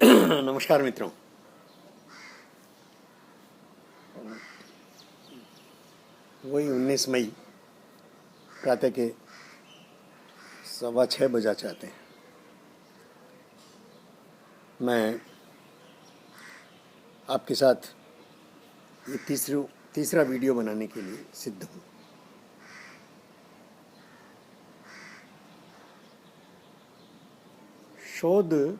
नमस्कार मित्रों। वही 19 मई प्रातः के 6:15 बजा चाहते हैं। मैं आपके साथ ये तीसरा वीडियो बनाने के लिए सिद्ध हूँ। शोध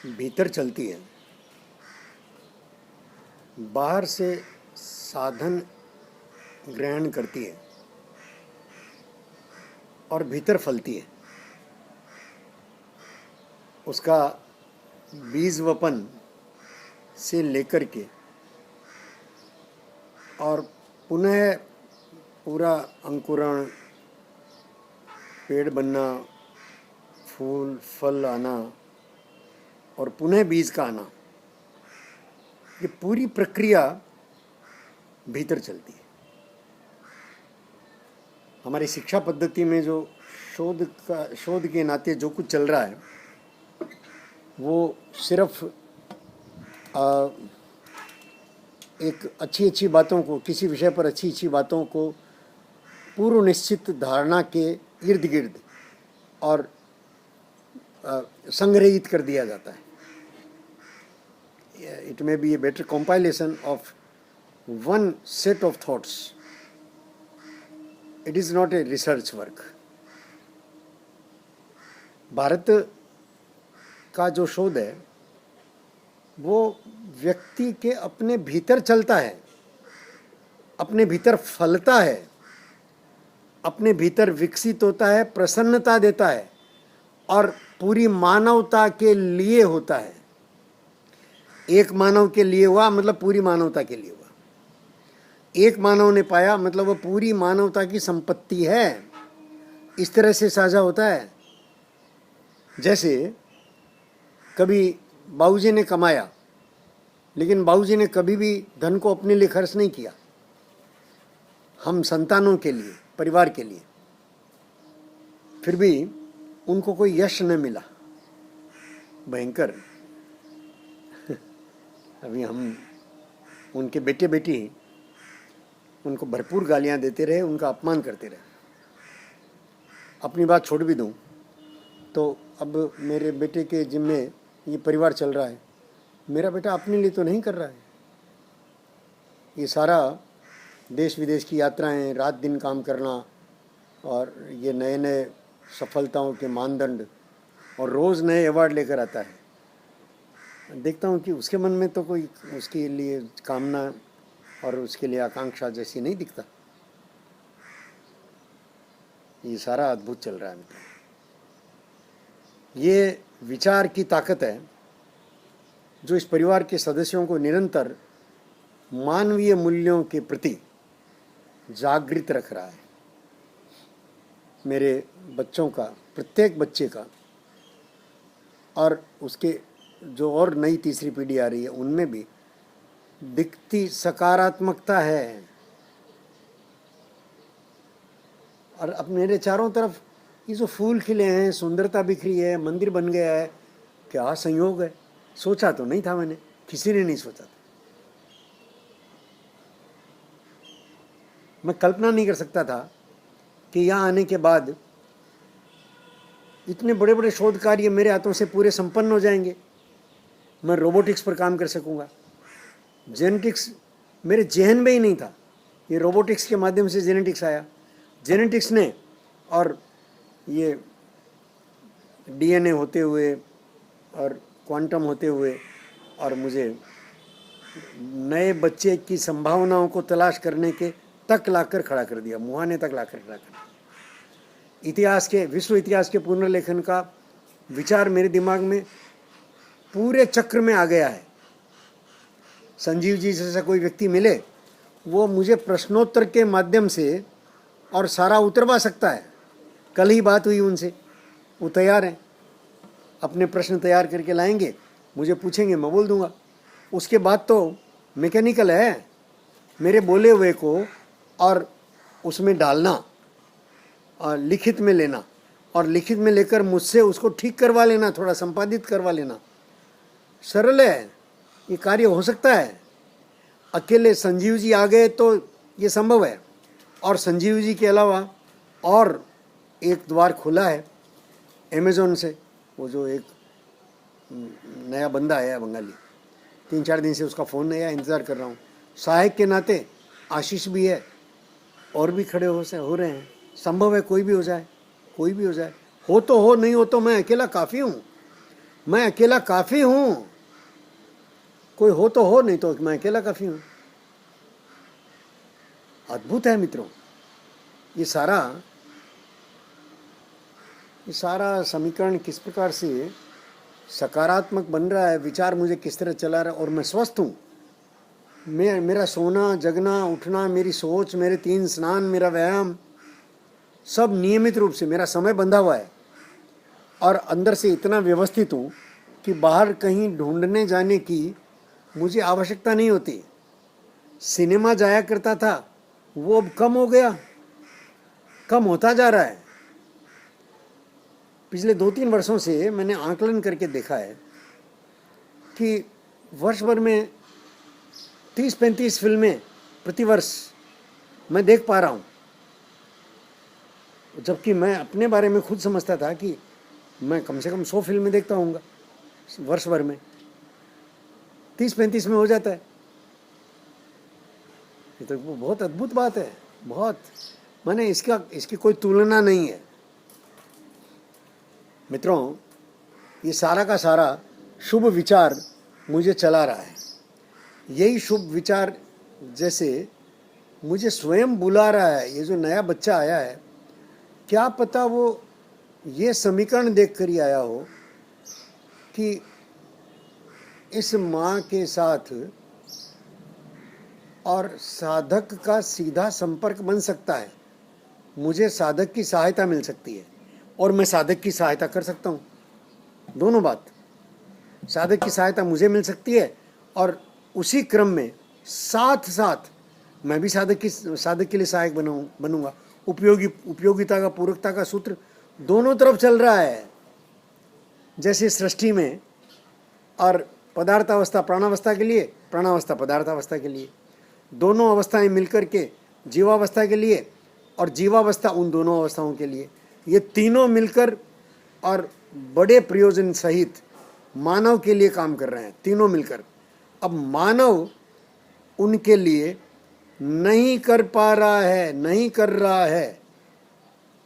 भीतर चलती है, बाहर से साधन ग्रहण करती है और भीतर फलती है। उसका बीजवपन से लेकर के और पुनः पूरा अंकुरण, पेड़ बनना, फूल फल आना और पुनः बीज का आना, ये पूरी प्रक्रिया भीतर चलती है। हमारी शिक्षा पद्धति में जो शोध के नाते जो कुछ चल रहा है वो सिर्फ एक अच्छी बातों को, किसी विषय पर अच्छी बातों को पूर्व निश्चित धारणा के इर्द गिर्द और संग्रहित कर दिया जाता है। It may be a better compilation of one set of thoughts. It is not a research work. Bharat का जो शोध है वो व्यक्ति के अपने भीतर चलता है, अपने भीतर फलता है, अपने भीतर विकसित होता है, प्रसन्नता देता है और पूरी मानवता के लिए होता है। एक मानव के लिए हुआ मतलब पूरी मानवता के लिए हुआ। एक मानव ने पाया मतलब वो पूरी मानवता की संपत्ति है। इस तरह से साझा होता है। जैसे कभी बाबूजी ने कमाया, लेकिन बाबूजी ने कभी भी धन को अपने लिए खर्च नहीं किया, हम संतानों के लिए, परिवार के लिए। फिर भी उनको कोई यश न मिला, भयंकर। अभी हम उनके बेटे बेटी उनको भरपूर गालियां देते रहे, उनका अपमान करते रहे। अपनी बात छोड़ भी दूं तो अब मेरे बेटे के जिम्मे ये परिवार चल रहा है। मेरा बेटा अपने लिए तो नहीं कर रहा है। ये सारा देश विदेश की यात्राएं, रात दिन काम करना और ये नए नए सफलताओं के मानदंड और रोज़ नए अवार्ड लेकर आता है। देखता हूँ कि उसके मन में तो कोई उसके लिए कामना और उसके लिए आकांक्षा जैसी नहीं दिखता। ये सारा अद्भुत चल रहा है। ये विचार की ताकत है जो इस परिवार के सदस्यों को निरंतर मानवीय मूल्यों के प्रति जागृत रख रहा है। मेरे बच्चों का, प्रत्येक बच्चे का और उसके जो और नई तीसरी पीढ़ी आ रही है उनमें भी दिखती सकारात्मकता है। और अब मेरे चारों तरफ ये जो फूल खिले हैं, सुंदरता बिखरी है, मंदिर बन गया है, क्या संयोग है। सोचा तो नहीं था मैंने, किसी ने नहीं सोचा था। मैं कल्पना नहीं कर सकता था कि यहाँ आने के बाद इतने बड़े बड़े शोध कार्य मेरे हाथों से पूरे संपन्न हो जाएंगे। मैं रोबोटिक्स पर काम कर सकूंगा। जेनेटिक्स मेरे जहन में ही नहीं था। ये रोबोटिक्स के माध्यम से जेनेटिक्स आया। जेनेटिक्स ने और ये डीएनए होते हुए और क्वांटम होते हुए और मुझे नए बच्चे की संभावनाओं को तलाश करने के तक लाकर खड़ा कर दिया, मुहाने तक लाकर खड़ा कर दिया। इतिहास के, विश्व इतिहास के पुनर्लेखन का विचार मेरे दिमाग में पूरे चक्र में आ गया है। संजीव जी जैसा कोई व्यक्ति मिले, वो मुझे प्रश्नोत्तर के माध्यम से और सारा उतरवा सकता है। कल ही बात हुई उनसे, वो तैयार हैं, अपने प्रश्न तैयार करके लाएंगे, मुझे पूछेंगे, मैं बोल दूंगा। उसके बाद तो मैकेनिकल है, मेरे बोले हुए को और उसमें डालना और लिखित में लेना और लिखित में लेकर मुझसे उसको ठीक करवा लेना, थोड़ा संपादित करवा लेना। सरल है, ये कार्य हो सकता है। अकेले संजीव जी आ गए तो ये संभव है। और संजीव जी के अलावा और एक द्वार खुला है अमेज़ॉन से, वो जो एक नया बंदा आया है बंगाली, 3-4 दिन से उसका फ़ोन नहीं आया, इंतज़ार कर रहा हूँ। सहायक के नाते आशीष भी है, और भी खड़े हो रहे हैं। संभव है कोई भी हो जाए, कोई भी हो जाए। हो तो हो, नहीं हो तो मैं अकेला काफ़ी हूँ, मैं अकेला काफ़ी हूँ। कोई हो तो हो, नहीं तो मैं अकेला काफ़ी हूँ। अद्भुत है मित्रों, ये सारा समीकरण किस प्रकार से सकारात्मक बन रहा है, विचार मुझे किस तरह चला रहा है, और मैं स्वस्थ हूँ। मेरा सोना, जगना, उठना, मेरी सोच, मेरे 3 स्नान, मेरा व्यायाम, सब नियमित रूप से, मेरा समय बंधा हुआ है। और अंदर से इतना व्यवस्थित हूँ कि बाहर कहीं ढूंढने जाने की मुझे आवश्यकता नहीं होती। सिनेमा जाया करता था, वो अब कम हो गया, कम होता जा रहा है। पिछले 2-3 वर्षों से मैंने आकलन करके देखा है कि वर्ष भर में 30-35 फिल्में प्रतिवर्ष मैं देख पा रहा हूँ, जबकि मैं अपने बारे में खुद समझता था कि मैं कम से कम 100 फिल्में देखता हूँगा वर्ष भर में। 30-35 में हो जाता है। ये तो बहुत अद्भुत बात है, बहुत। माने इसकी कोई तुलना नहीं है मित्रों। ये सारा का सारा शुभ विचार मुझे चला रहा है। यही शुभ विचार जैसे मुझे स्वयं बुला रहा है। ये जो नया बच्चा आया है, क्या पता वो ये समीकरण देख कर ही आया हो कि इस माँ के साथ और साधक का सीधा संपर्क बन सकता है। मुझे साधक की सहायता मिल सकती है और मैं साधक की सहायता कर सकता हूँ। दोनों बात, साधक की सहायता मुझे मिल सकती है और उसी क्रम में साथ साथ मैं भी साधक के लिए सहायक बनूंगा। उपयोगिता का, पूरकता का सूत्र दोनों तरफ चल रहा है। जैसे सृष्टि में और पदार्थावस्था प्राणावस्था के लिए, प्राणावस्था पदार्थावस्था के लिए, दोनों अवस्थाएं मिलकर के जीवावस्था के लिए, और जीवावस्था उन दोनों अवस्थाओं के लिए। ये तीनों मिलकर और बड़े प्रयोजन सहित मानव के लिए काम कर रहे हैं, तीनों मिलकर। अब मानव उनके लिए नहीं कर पा रहा है, नहीं कर रहा है,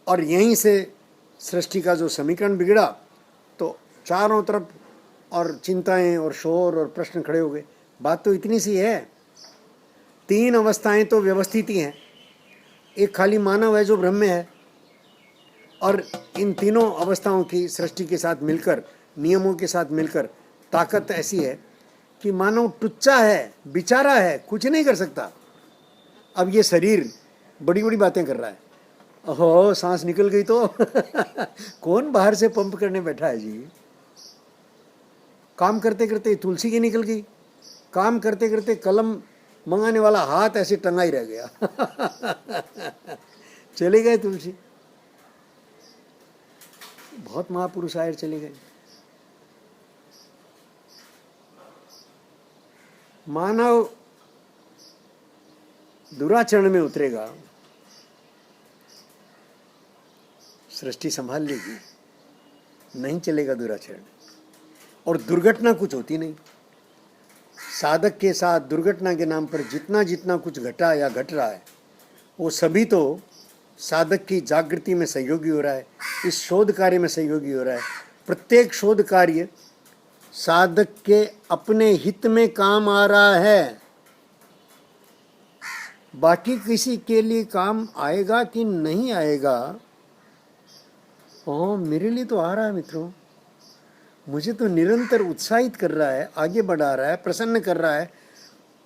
और यहीं से सृष्टि का जो समीकरण बिगड़ा, तो चारों तरफ और चिंताएं और शोर और प्रश्न खड़े हो गए। बात तो इतनी सी है, 3 अवस्थाएं तो व्यवस्थित ही हैं, एक खाली मानव है जो ब्रह्म है। और इन तीनों अवस्थाओं की सृष्टि के साथ मिलकर, नियमों के साथ मिलकर ताकत ऐसी है कि मानव टुच्चा है, बेचारा है, कुछ नहीं कर सकता। अब ये शरीर बड़ी बड़ी बातें कर रहा है। ओहो, सांस निकल गई तो कौन बाहर से पंप करने बैठा है जी। काम करते करते तुलसी की निकल गई, काम करते करते कलम मंगाने वाला हाथ ऐसे टंगा ही रह गया चले गए तुलसी। बहुत महापुरुष आए, चले गए। मानव दुराचरण में उतरेगा, सृष्टि संभाल लेगी, नहीं चलेगा दुराचरण, और दुर्घटना कुछ होती नहीं। साधक के साथ दुर्घटना के नाम पर जितना जितना कुछ घटा या घट रहा है, वो सभी तो साधक की जागृति में सहयोगी हो रहा है, इस शोध कार्य में सहयोगी हो रहा है। प्रत्येक शोध कार्य साधक के अपने हित में काम आ रहा है। बाकी किसी के लिए काम आएगा कि नहीं आएगा, ओह मेरे लिए तो आ रहा है मित्रों। मुझे तो निरंतर उत्साहित कर रहा है, आगे बढ़ा रहा है, प्रसन्न कर रहा है।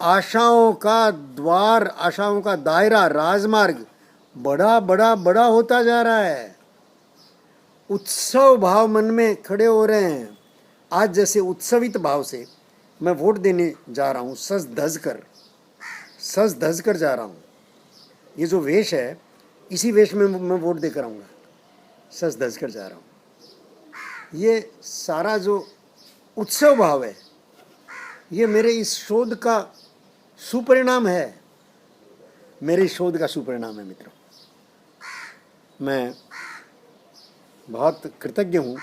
आशाओं का द्वार, आशाओं का दायरा, राजमार्ग बड़ा बड़ा बड़ा होता जा रहा है। उत्सव भाव मन में खड़े हो रहे हैं। आज जैसे उत्सवित भाव से मैं वोट देने जा रहा हूँ, सज धज कर जा रहा हूँ। ये जो वेश है, इसी वेश में मैं वोट देकर आऊँगा। सच धज कर जा रहा हूँ। ये सारा जो उत्सव भाव है, ये मेरे इस शोध का सुपरिणाम है, मेरे शोध का सुपरिणाम है मित्रों। मैं बहुत कृतज्ञ हूँ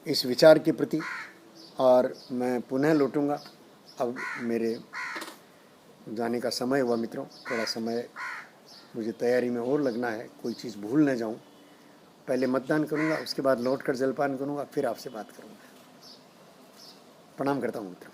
इस विचार के प्रति, और मैं पुनः लौटूंगा। अब मेरे जाने का समय हुआ मित्रों, थोड़ा समय मुझे तैयारी में और लगना है, कोई चीज़ भूल न जाऊँ। पहले मतदान करूँगा, उसके बाद लौट कर जलपान करूँगा, फिर आपसे बात करूँगा। प्रणाम करता हूँ मित्रों।